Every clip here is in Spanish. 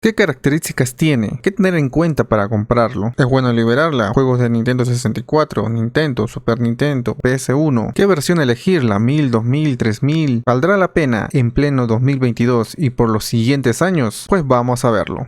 ¿Qué características tiene? ¿Qué tener en cuenta para comprarlo? ¿Es bueno liberarla? ¿Juegos de Nintendo 64, Nintendo, Super Nintendo, PS1? ¿Qué versión elegir? ¿La 1000, 2000, 3000? ¿Valdrá la pena en pleno 2022 y por los siguientes años? Pues vamos a verlo.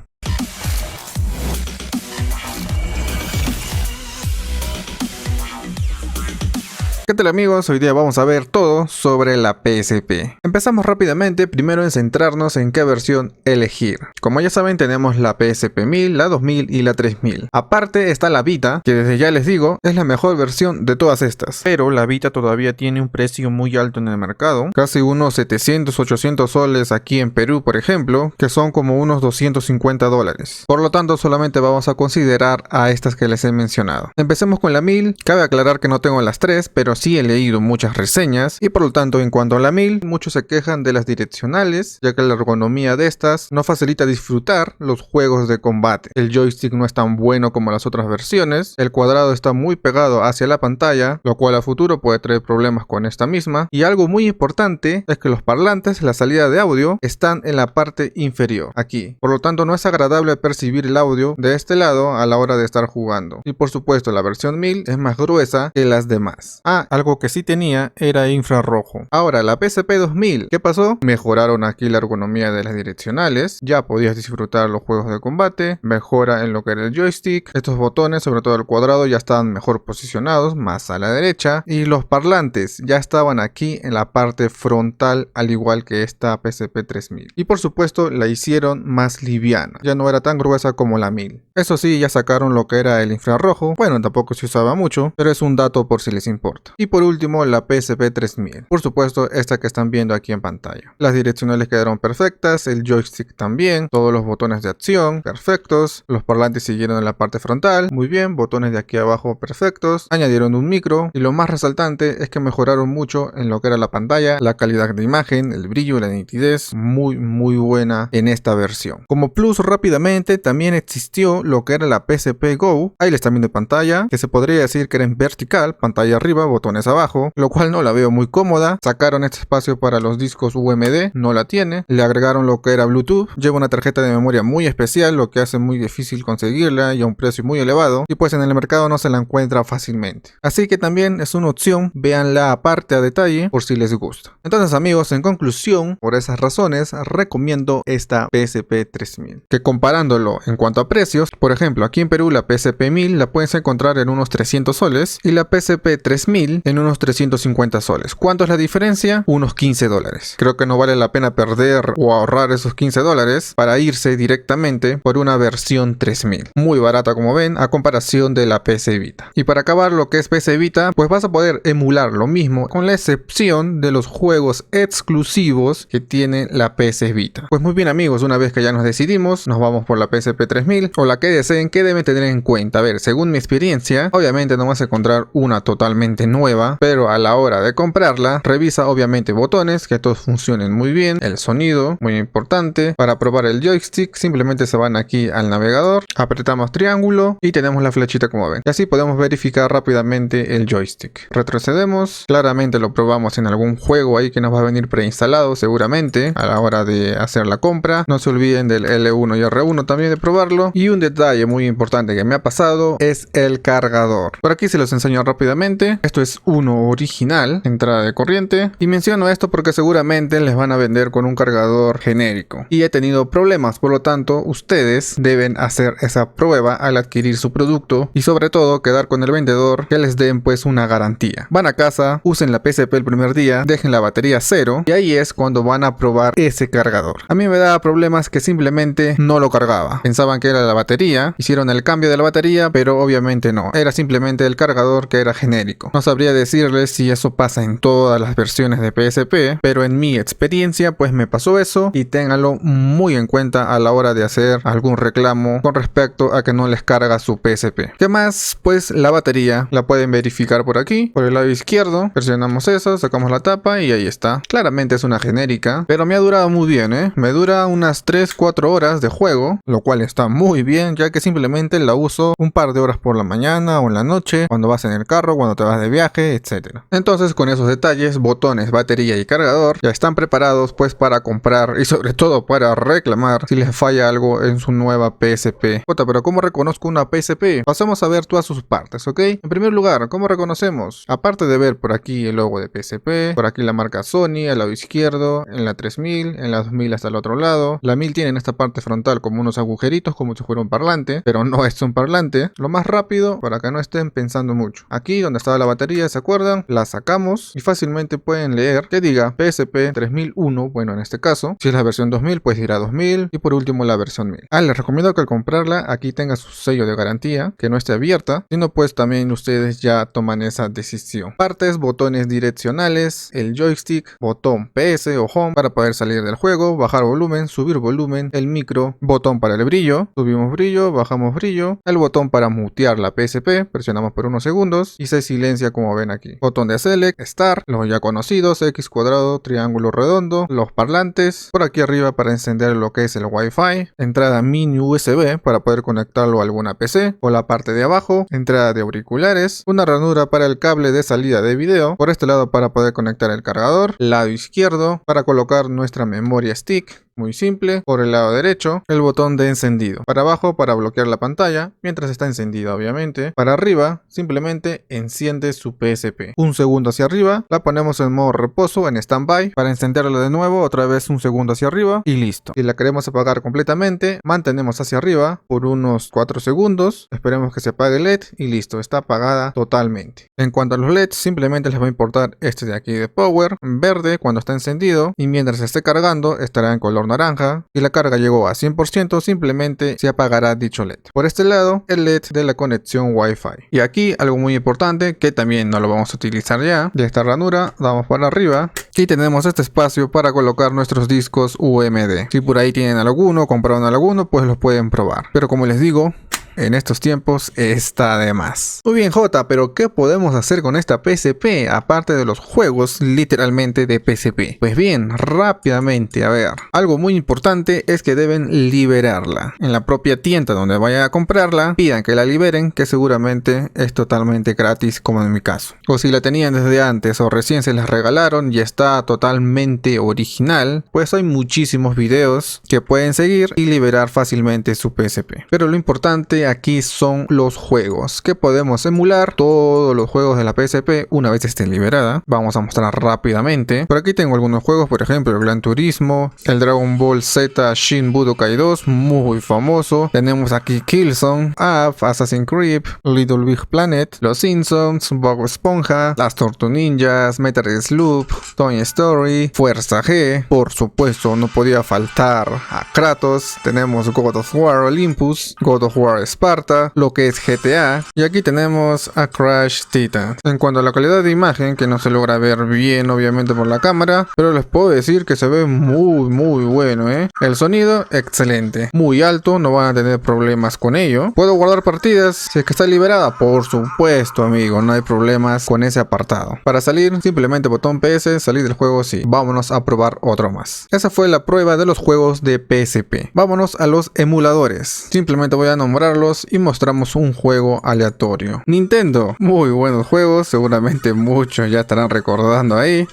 ¿Qué tal amigos? Hoy día vamos a ver todo sobre la PSP. Empezamos rápidamente, primero en centrarnos en qué versión elegir. Como ya saben, tenemos la PSP 1000, la 2000 y la 3000. Aparte está la Vita, que desde ya les digo, es la mejor versión de todas estas. Pero la Vita todavía tiene un precio muy alto en el mercado, casi unos 700, 800 soles aquí en Perú, por ejemplo, que son como unos 250 dólares. Por lo tanto, solamente vamos a considerar a estas que les he mencionado. Empecemos con la 1000, cabe aclarar que no tengo las tres, pero sí he leído muchas reseñas y por lo tanto en cuanto a la 1000 muchos se quejan de las direccionales, ya que la ergonomía de estas no facilita disfrutar los juegos de combate. El joystick no es tan bueno como las otras versiones, el cuadrado está muy pegado hacia la pantalla, lo cual a futuro puede traer problemas con esta misma, y algo muy importante es que los parlantes, la salida de audio, están en la parte inferior, aquí. Por lo tanto no es agradable percibir el audio de este lado a la hora de estar jugando. Y por supuesto la versión 1000 es más gruesa que las demás. Algo que sí tenía era infrarrojo. Ahora, la PSP 2000, ¿qué pasó? Mejoraron aquí la ergonomía de las direccionales, ya podías disfrutar los juegos de combate, mejora en lo que era el joystick, estos botones, sobre todo el cuadrado, ya estaban mejor posicionados, más a la derecha, y los parlantes ya estaban aquí en la parte frontal, al igual que esta PSP 3000. Y por supuesto, la hicieron más liviana, ya no era tan gruesa como la 1000. Eso sí, ya sacaron lo que era el infrarrojo, bueno, tampoco se usaba mucho, pero es un dato por si les importa. Y por último, la PSP 3000. Por supuesto, esta que están viendo aquí en pantalla. Las direccionales quedaron perfectas, el joystick también, todos los botones de acción perfectos, los parlantes siguieron en la parte frontal, muy bien, botones de aquí abajo perfectos, añadieron un micro y lo más resaltante es que mejoraron mucho en lo que era la pantalla, la calidad de imagen, el brillo, la nitidez, muy buena en esta versión. Como plus rápidamente también existió lo que era la PSP Go, ahí les están viendo en pantalla, que se podría decir que era en vertical, pantalla arriba, botones abajo, lo cual no la veo muy cómoda. Sacaron este espacio para los discos UMD, no la tiene, le agregaron lo que era Bluetooth, lleva una tarjeta de memoria muy especial, lo que hace muy difícil conseguirla y a un precio muy elevado, y pues en el mercado no se la encuentra fácilmente, así que también es una opción, véanla aparte a detalle por si les gusta. Entonces amigos, en conclusión, por esas razones recomiendo esta PSP 3000, que comparándolo en cuanto a precios, por ejemplo aquí en Perú la PSP 1000 la puedes encontrar en unos 300 soles y la PSP 3000 en unos 350 soles. ¿Cuánto es la diferencia? Unos 15 dólares. Creo que no vale la pena perder o ahorrar esos 15 dólares para irse directamente por una versión 3000. Muy barata como ven a comparación de la PS Vita. Y para acabar lo que es PS Vita, pues vas a poder emular lo mismo con la excepción de los juegos exclusivos que tiene la PS Vita. Pues muy bien amigos, una vez que ya nos decidimos, nos vamos por la PSP 3000 o la que deseen. ¿Qué deben tener en cuenta? A ver, según mi experiencia, obviamente no vas a encontrar una totalmente nueva, pero a la hora de comprarla, revisa obviamente botones, que todos funcionen muy bien, el sonido, muy importante. Para probar el joystick, simplemente se van aquí al navegador, apretamos triángulo y tenemos la flechita como ven. Y así podemos verificar rápidamente el joystick. Retrocedemos, claramente lo probamos en algún juego ahí que nos va a venir preinstalado seguramente a la hora de hacer la compra. No se olviden del L1 y R1 también de probarlo. Y un detalle muy importante que me ha pasado es el cargador. Por aquí se los enseño rápidamente. Esto es uno original, entrada de corriente, y menciono esto porque seguramente les van a vender con un cargador genérico y he tenido problemas, por lo tanto ustedes deben hacer esa prueba al adquirir su producto y sobre todo quedar con el vendedor que les den pues una garantía. Van a casa, usen la PSP el primer día, dejen la batería cero y ahí es cuando van a probar ese cargador. A mí me daba problemas que simplemente no lo cargaba, pensaban que era la batería, hicieron el cambio de la batería pero obviamente no, era simplemente el cargador que era genérico. No sabría decirles si eso pasa en todas las versiones de PSP, pero en mi experiencia pues me pasó eso y ténganlo muy en cuenta a la hora de hacer algún reclamo con respecto a que no les carga su PSP. ¿Qué más? Pues la batería la pueden verificar por aquí, por el lado izquierdo, presionamos eso, sacamos la tapa y ahí está. Claramente es una genérica, pero me ha durado muy bien, me dura unas 3-4 horas de juego, lo cual está muy bien, ya que simplemente la uso un par de horas por la mañana o en la noche, cuando vas en el carro, cuando te vas de viaje voltaje, etc. Entonces con esos detalles, botones, batería y cargador ya están preparados pues para comprar y sobre todo para reclamar si les falla algo en su nueva PSP. Pero ¿cómo reconozco una PSP? Pasamos a ver todas sus partes, ¿ok? En primer lugar, ¿cómo reconocemos? Aparte de ver por aquí el logo de PSP, por aquí la marca Sony al lado izquierdo, en la 3000, en la 2000 hasta el otro lado. La 1000 tiene en esta parte frontal como unos agujeritos como si fuera un parlante, pero no es un parlante. Lo más rápido para que no estén pensando mucho. Aquí donde estaba la batería, ¿se acuerdan? La sacamos y fácilmente pueden leer que diga PSP 3001, bueno en este caso. Si es la versión 2000 pues dirá 2000 y por último la versión 1000. Les recomiendo que al comprarla aquí tenga su sello de garantía, que no esté abierta, si no pues también ustedes ya toman esa decisión. Partes, botones direccionales, el joystick, botón PS o home para poder salir del juego, bajar volumen, subir volumen, el micro, botón para el brillo, subimos brillo, bajamos brillo, el botón para mutear la PSP, presionamos por unos segundos y se silencia como ven aquí. Botón de select, start, los ya conocidos, X cuadrado, triángulo redondo, los parlantes, por aquí arriba para encender lo que es el Wi-Fi, entrada mini USB para poder conectarlo a alguna PC, o la parte de abajo, entrada de auriculares, una ranura para el cable de salida de video, por este lado para poder conectar el cargador, lado izquierdo para colocar nuestra memoria stick, muy simple, por el lado derecho, el botón de encendido, para abajo para bloquear la pantalla, mientras está encendida obviamente, para arriba simplemente enciende su PSP, un segundo hacia arriba, la ponemos en modo reposo en standby, para encenderla de nuevo otra vez un segundo hacia arriba y listo. Si la queremos apagar completamente, mantenemos hacia arriba por unos 4 segundos, esperemos que se apague el LED y listo, está apagada totalmente. En cuanto a los LEDs, simplemente les va a importar este de aquí de power, verde cuando está encendido y mientras esté cargando estará en color naranja. Si la carga llegó a 100%, simplemente se apagará dicho LED. Por este lado, el LED de la conexión Wi-Fi. Y aquí algo muy importante que también no lo vamos a utilizar ya. De esta ranura, damos para arriba y tenemos este espacio para colocar nuestros discos UMD. Si por ahí tienen alguno, compraron alguno, pues los pueden probar. Pero como les digo, en estos tiempos está de más. Muy bien Jota, pero ¿qué podemos hacer con esta PSP? Aparte de los juegos literalmente de PSP. Pues bien, rápidamente, a ver. Algo muy importante es que deben liberarla. En la propia tienda donde vayan a comprarla, pidan que la liberen, que seguramente es totalmente gratis como en mi caso. O si la tenían desde antes o recién se las regalaron y está totalmente original, pues hay muchísimos videos que pueden seguir y liberar fácilmente su PSP. Pero lo importante aquí son los juegos que podemos emular, todos los juegos de la PSP una vez esté liberada. Vamos a mostrar rápidamente. Por aquí tengo algunos juegos, por ejemplo el Gran Turismo, el Dragon Ball Z Shin Budokai 2, muy famoso. Tenemos aquí Killzone, Up, Assassin's Creed, Little Big Planet, Los Simpsons, Bob Esponja, Las Tortugas Ninjas, Metal Gear Sloop, Toy Story, Fuerza G, por supuesto no podía faltar a Kratos. Tenemos God of War Olympus, God of War Sparta, lo que es GTA, y aquí tenemos a Crash Titan. En cuanto a la calidad de imagen, que no se logra ver bien obviamente por la cámara, pero les puedo decir que se ve muy bueno, El sonido, excelente, muy alto, no van a tener problemas con ello. ¿Puedo guardar partidas si es que está liberada? Por supuesto amigo, no hay problemas con ese apartado. Para salir, simplemente botón PS, salir del juego sí. Vámonos a probar otro más. Esa fue la prueba de los juegos de PSP. Vámonos a los emuladores. Simplemente voy a nombrarlos y mostramos un juego aleatorio. Nintendo, muy buenos juegos, seguramente muchos ya estarán recordando ahí.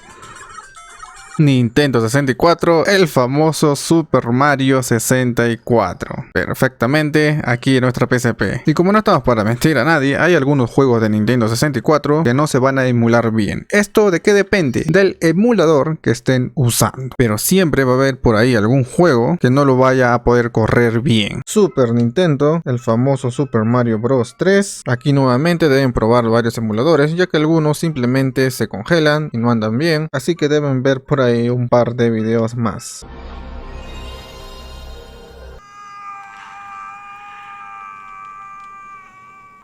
Nintendo 64, el famoso Super Mario 64. Perfectamente aquí en nuestra PSP. Y como no estamos para mentir a nadie, hay algunos juegos de Nintendo 64 que no se van a emular bien. ¿Esto de qué depende? Del emulador que estén usando. Pero siempre va a haber por ahí algún juego que no lo vaya a poder correr bien. Super Nintendo, el famoso Super Mario Bros. 3. Aquí nuevamente deben probar varios emuladores, ya que algunos simplemente se congelan y no andan bien. Así que deben ver por ahí un par de videos más.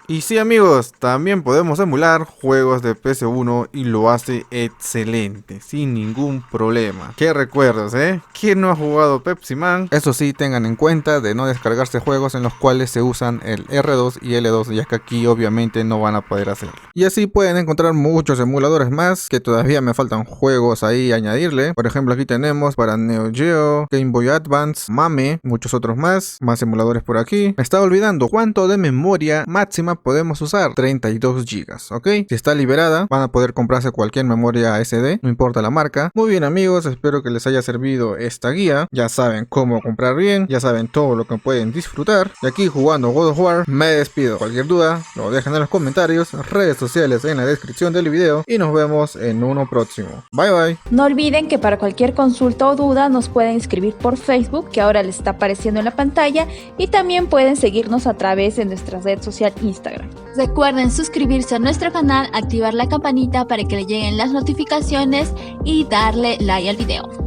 Y sí amigos, también podemos emular juegos de PS1 y lo hace excelente, sin ningún problema. Qué recuerdos, ¿Quién no ha jugado Pepsi Man? Eso sí, tengan en cuenta de no descargarse juegos en los cuales se usan el R2 y L2, ya que aquí obviamente no van a poder hacerlo. Y así pueden encontrar muchos emuladores más, que todavía me faltan juegos ahí a añadirle. Por ejemplo, aquí tenemos para Neo Geo, Game Boy Advance, MAME, muchos otros más emuladores por aquí. Me estaba olvidando, ¿cuánto de memoria máxima sistema podemos usar 32 GB, ¿ok? Si está liberada, van a poder comprarse cualquier memoria SD, no importa la marca. Muy bien amigos, espero que les haya servido esta guía. Ya saben cómo comprar bien, ya saben todo lo que pueden disfrutar. Y aquí jugando God of War, me despido. Cualquier duda, lo dejan en los comentarios, redes sociales en la descripción del video y nos vemos en uno próximo. Bye bye. No olviden que para cualquier consulta o duda nos pueden escribir por Facebook, que ahora les está apareciendo en la pantalla, y también pueden seguirnos a través de nuestra red social Instagram. Recuerden suscribirse a nuestro canal, activar la campanita para que le lleguen las notificaciones y darle like al video.